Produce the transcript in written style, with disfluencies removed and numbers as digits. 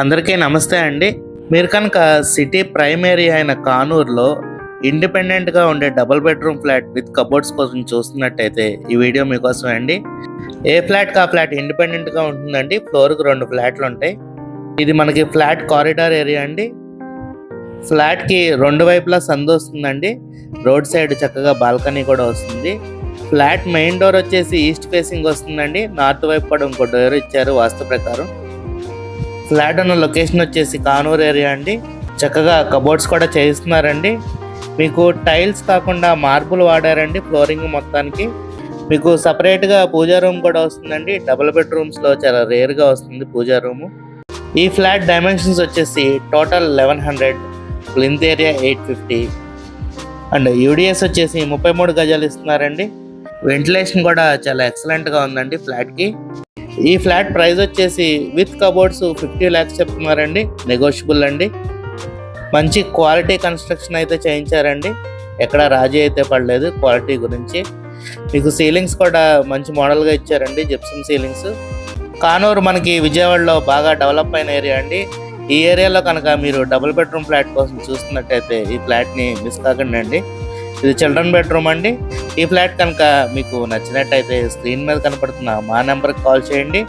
అందరికీ నమస్తే అండి. మీరు కనుక సిటీ ప్రైమ్ ఏరియా అయిన కానూరులో ఇండిపెండెంట్‌గా ఉండే double bedroom flat with cupboards కోసం చూస్తున్నట్టయితే ఈ వీడియో మీకోసమే అండి. ఏ ఫ్లాట్‌కి ఆ ఫ్లాట్ ఇండిపెండెంట్‌గా ఉంటుందండి. ఫ్లోర్‌కి 2 ఫ్లాట్లు ఉంటాయి. ఇది మనకి ఫ్లాట్ కారిడార్ ఏరియా అండి. ఫ్లాట్‌కి 2 వైపులా సందు వస్తుందండి. రోడ్ సైడ్ చక్కగా బాల్కనీ కూడా వస్తుంది. ఫ్లాట్ మెయిన్ డోర్ వచ్చేసి ఈస్ట్ ఫేసింగ్ వస్తుందండి. నార్త్ వైపు కూడా ఇంకో డోర్ ఇచ్చారు వాస్తు ప్రకారం. ఫ్లాట్ ఉన్న లొకేషన్ వచ్చేసి కానూరు ఏరియా అండి. చక్కగా కబోర్డ్స్ కూడా చేయిస్తున్నారండి. మీకు టైల్స్ కాకుండా మార్బుల్ వాడారండి ఫ్లోరింగ్ మొత్తానికి. మీకు సపరేట్గా పూజా రూమ్ కూడా వస్తుందండి. డబుల్ బెడ్రూమ్స్లో చాలా రేర్గా వస్తుంది పూజా రూము. ఈ ఫ్లాట్ డైమెన్షన్స్ వచ్చేసి total 1100, plinth area 850 and UDS వచ్చేసి 33 గజాలు ఇస్తున్నారండి. వెంటిలేషన్ కూడా చాలా ఎక్సలెంట్గా ఉందండి ఫ్లాట్కి. ఈ ఫ్లాట్ ప్రైస్ వచ్చేసి విత్ కబోర్డ్స్ 50 lakhs చెప్తున్నారండి. నెగోషియబుల్ అండి. మంచి క్వాలిటీ కన్స్ట్రక్షన్ అయితే చేయించారండి. ఎక్కడ రాజీ అయితే పడలేదు క్వాలిటీ గురించి. మీకు సీలింగ్స్ కూడా మంచి మోడల్గా ఇచ్చారండి, జిప్సమ్ సీలింగ్స్. కానూరు మనకి విజయవాడలో బాగా డెవలప్ అయిన ఏరియా అండి. ఈ ఏరియాలో కనుక మీరు డబుల్ బెడ్రూమ్ ఫ్లాట్ కోసం చూస్తున్నట్టయితే ఈ ఫ్లాట్ని మిస్ కాకండి అండి. ఇది చిల్డ్రన్ బెడ్రూమ్ అండి. ఈ ఫ్లాట్ కనుక మీకు నచ్చినట్టయితే స్క్రీన్ మీద కనపడుతున్న మా నెంబర్కి కాల్ చేయండి.